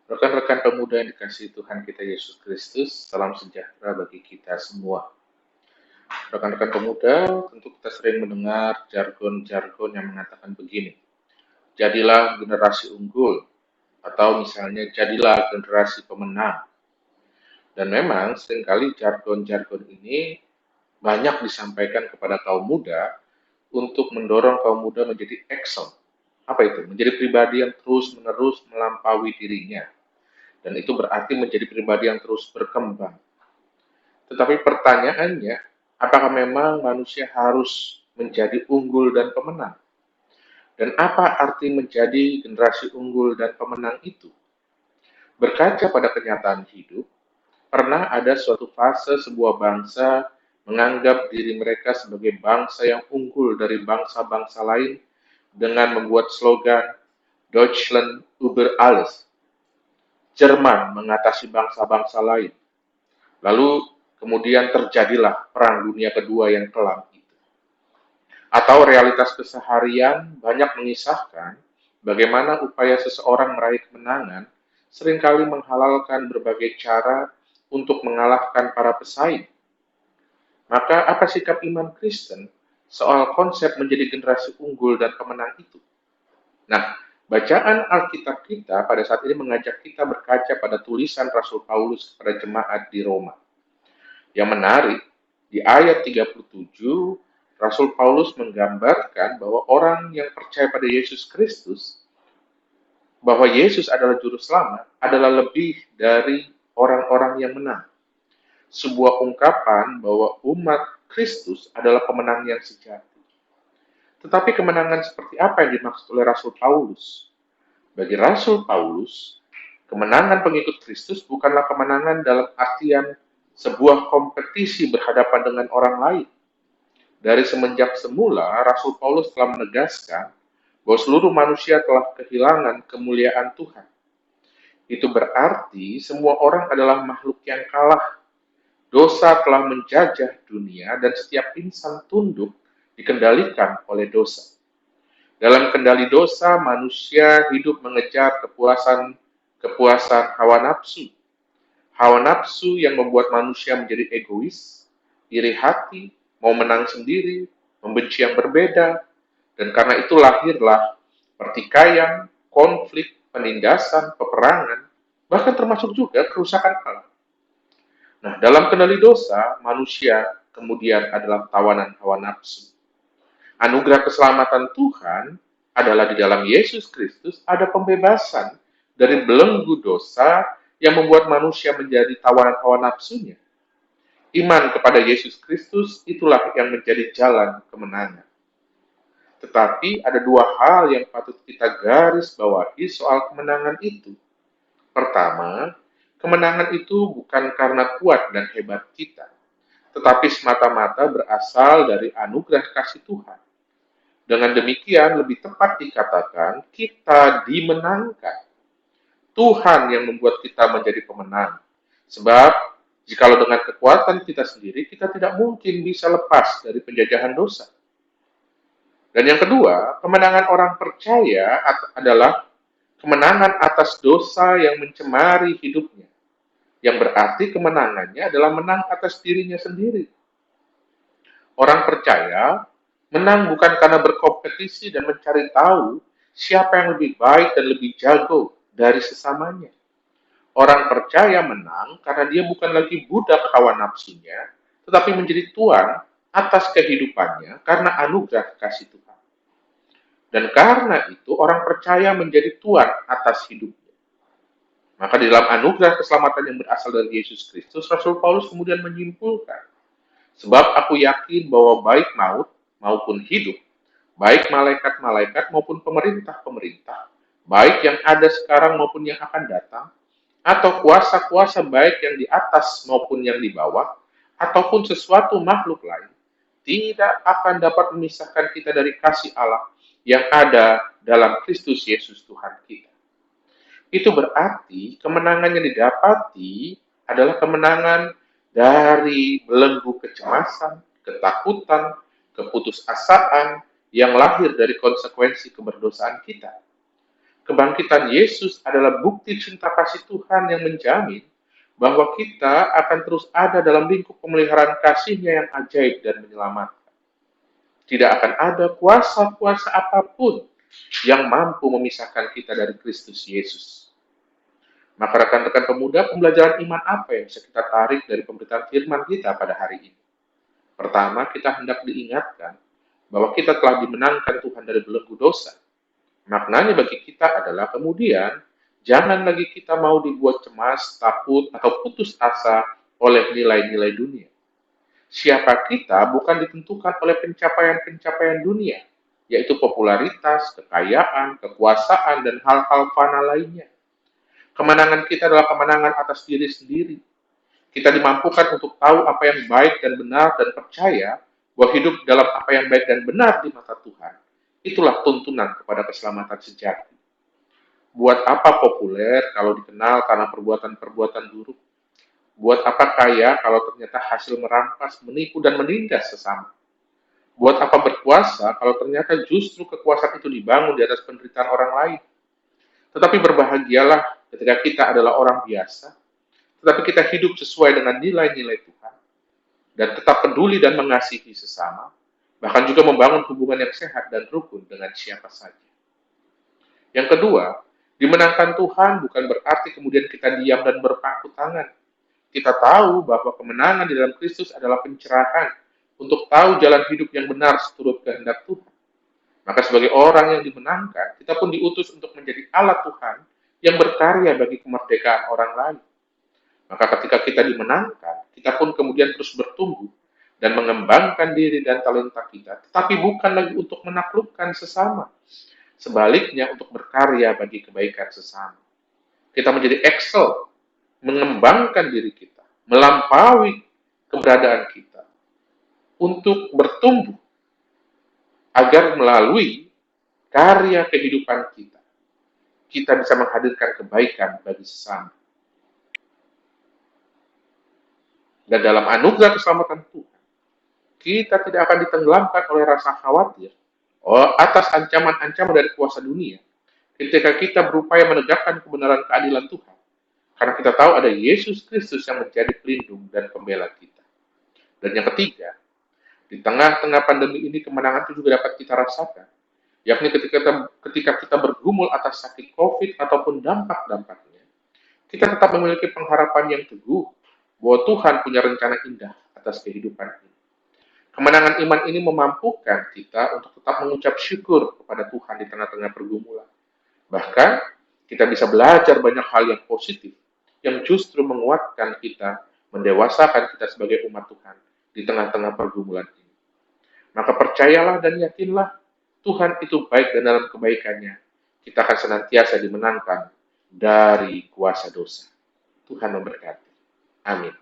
Rekan-rekan pemuda yang dikasihi Tuhan kita Yesus Kristus, salam sejahtera bagi kita semua. Rekan-rekan pemuda, tentu kita sering mendengar jargon-jargon yang mengatakan begini, jadilah generasi unggul, atau misalnya jadilah generasi pemenang. Dan memang seringkali jargon-jargon ini banyak disampaikan kepada kaum muda untuk mendorong kaum muda menjadi excel. Apa itu? Menjadi pribadi yang terus-menerus melampaui dirinya. Dan itu berarti menjadi pribadi yang terus berkembang. Tetapi pertanyaannya, apakah memang manusia harus menjadi unggul dan pemenang? Dan apa arti menjadi generasi unggul dan pemenang itu? Berkaca pada kenyataan hidup, pernah ada suatu fase sebuah bangsa menganggap diri mereka sebagai bangsa yang unggul dari bangsa-bangsa lain dengan membuat slogan Deutschland über alles. Jerman mengatasi bangsa-bangsa lain. Lalu kemudian terjadilah Perang Dunia Kedua yang kelam itu. Atau realitas keseharian banyak mengisahkan bagaimana upaya seseorang meraih kemenangan seringkali menghalalkan berbagai cara untuk mengalahkan para pesaing. Maka apa sikap iman Kristen soal konsep menjadi generasi unggul dan pemenang itu? Nah, bacaan Alkitab kita pada saat ini mengajak kita berkaca pada tulisan Rasul Paulus kepada jemaat di Roma. Yang menarik, di ayat 37, Rasul Paulus menggambarkan bahwa orang yang percaya pada Yesus Kristus, bahwa Yesus adalah juru selamat, adalah lebih dari orang-orang yang menang. Sebuah ungkapan bahwa umat Kristus adalah pemenang yang sejati. Tetapi kemenangan seperti apa yang dimaksud oleh Rasul Paulus? Bagi Rasul Paulus, kemenangan pengikut Kristus bukanlah kemenangan dalam artian sebuah kompetisi berhadapan dengan orang lain. Dari semenjak semula, Rasul Paulus telah menegaskan bahwa seluruh manusia telah kehilangan kemuliaan Tuhan. Itu berarti semua orang adalah makhluk yang kalah. Dosa telah menjajah dunia dan setiap insan tunduk dikendalikan oleh dosa. Dalam kendali dosa, manusia hidup mengejar kepuasan hawa nafsu. Hawa nafsu yang membuat manusia menjadi egois, iri hati, mau menang sendiri, membenci yang berbeda, dan karena itu lahirlah pertikaian, konflik, penindasan, peperangan, bahkan termasuk juga kerusakan alam. Nah, dalam kendali dosa, manusia kemudian adalah tawanan hawa nafsu. Anugerah keselamatan Tuhan adalah di dalam Yesus Kristus ada pembebasan dari belenggu dosa yang membuat manusia menjadi tawanan hawa nafsunya. Iman kepada Yesus Kristus itulah yang menjadi jalan kemenangan. Tetapi ada dua hal yang patut kita garis bawahi soal kemenangan itu. Pertama, kemenangan itu bukan karena kuat dan hebat kita, tetapi semata-mata berasal dari anugerah kasih Tuhan. Dengan demikian, lebih tepat dikatakan, kita dimenangkan. Tuhan yang membuat kita menjadi pemenang. Sebab, jikalau dengan kekuatan kita sendiri, kita tidak mungkin bisa lepas dari penjajahan dosa. Dan yang kedua, kemenangan orang percaya adalah kemenangan atas dosa yang mencemari hidupnya. Yang berarti kemenangannya adalah menang atas dirinya sendiri. Orang percaya menang bukan karena berkompetisi dan mencari tahu siapa yang lebih baik dan lebih jago dari sesamanya. Orang percaya menang karena dia bukan lagi budak hawa nafsunya, tetapi menjadi tuan atas kehidupannya karena anugerah kasih Tuhan. Dan karena itu orang percaya menjadi tuan atas hidupnya. Maka di dalam anugerah keselamatan yang berasal dari Yesus Kristus, Rasul Paulus kemudian menyimpulkan, sebab aku yakin bahwa baik maut maupun hidup, baik malaikat-malaikat maupun pemerintah-pemerintah, baik yang ada sekarang maupun yang akan datang, atau kuasa-kuasa baik yang di atas maupun yang di bawah, ataupun sesuatu makhluk lain, tidak akan dapat memisahkan kita dari kasih Allah yang ada dalam Kristus Yesus Tuhan kita. Itu berarti kemenangan yang didapati adalah kemenangan dari belenggu kecemasan, ketakutan, keputusasaan yang lahir dari konsekuensi keberdosaan kita. Kebangkitan Yesus adalah bukti cinta kasih Tuhan yang menjamin bahwa kita akan terus ada dalam lingkup pemeliharaan kasih-Nya yang ajaib dan menyelamatkan. Tidak akan ada kuasa-kuasa apapun yang mampu memisahkan kita dari Kristus Yesus. Maka rekan-rekan pemuda, pembelajaran iman apa yang bisa kita tarik dari pemberitaan firman kita pada hari ini? Pertama, kita hendak diingatkan bahwa kita telah dimenangkan Tuhan dari belenggu dosa. Maknanya bagi kita adalah kemudian, jangan lagi kita mau dibuat cemas, takut, atau putus asa oleh nilai-nilai dunia. Siapa kita bukan ditentukan oleh pencapaian-pencapaian dunia, yaitu popularitas, kekayaan, kekuasaan, dan hal-hal fana lainnya. Kemenangan kita adalah kemenangan atas diri sendiri. Kita dimampukan untuk tahu apa yang baik dan benar dan percaya bahwa hidup dalam apa yang baik dan benar di mata Tuhan. Itulah tuntunan kepada keselamatan sejati. Buat apa populer kalau dikenal karena perbuatan-perbuatan buruk? Buat apa kaya kalau ternyata hasil merampas, menipu, dan menindas sesama? Buat apa berkuasa kalau ternyata justru kekuasaan itu dibangun di atas penderitaan orang lain? Tetapi berbahagialah ketika kita adalah orang biasa, tetapi kita hidup sesuai dengan nilai-nilai Tuhan, dan tetap peduli dan mengasihi sesama, bahkan juga membangun hubungan yang sehat dan rukun dengan siapa saja. Yang kedua, dimenangkan Tuhan bukan berarti kemudian kita diam dan berpangku tangan. Kita tahu bahwa kemenangan di dalam Kristus adalah pencerahan untuk tahu jalan hidup yang benar seturut kehendak Tuhan. Maka sebagai orang yang dimenangkan, kita pun diutus untuk menjadi alat Tuhan yang berkarya bagi kemerdekaan orang lain. Maka ketika kita dimenangkan, kita pun kemudian terus bertumbuh dan mengembangkan diri dan talenta kita, tetapi bukan lagi untuk menaklukkan sesama. Sebaliknya untuk berkarya bagi kebaikan sesama. Kita menjadi excel, mengembangkan diri kita, melampaui keberadaan kita, untuk bertumbuh, agar melalui karya kehidupan kita, kita bisa menghadirkan kebaikan bagi sesama. Dan dalam anugerah keselamatan Tuhan, kita tidak akan ditenggelamkan oleh rasa khawatir atas ancaman-ancaman dari kuasa dunia ketika kita berupaya menegakkan kebenaran keadilan Tuhan. Karena kita tahu ada Yesus Kristus yang menjadi pelindung dan pembela kita. Dan yang ketiga, di tengah-tengah pandemi ini kemenangan itu juga dapat kita rasakan. Yakni ketika kita bergumul atas sakit COVID ataupun dampak-dampaknya, kita tetap memiliki pengharapan yang teguh bahwa Tuhan punya rencana indah atas kehidupan ini. Kemenangan iman ini memampukan kita untuk tetap mengucap syukur kepada Tuhan di tengah-tengah pergumulan. Bahkan, kita bisa belajar banyak hal yang positif, yang justru menguatkan kita, mendewasakan kita sebagai umat Tuhan di tengah-tengah pergumulan ini. Maka percayalah dan yakinlah, Tuhan itu baik dan dalam kebaikannya, kita akan senantiasa dimenangkan dari kuasa dosa. Tuhan memberkati. Amin.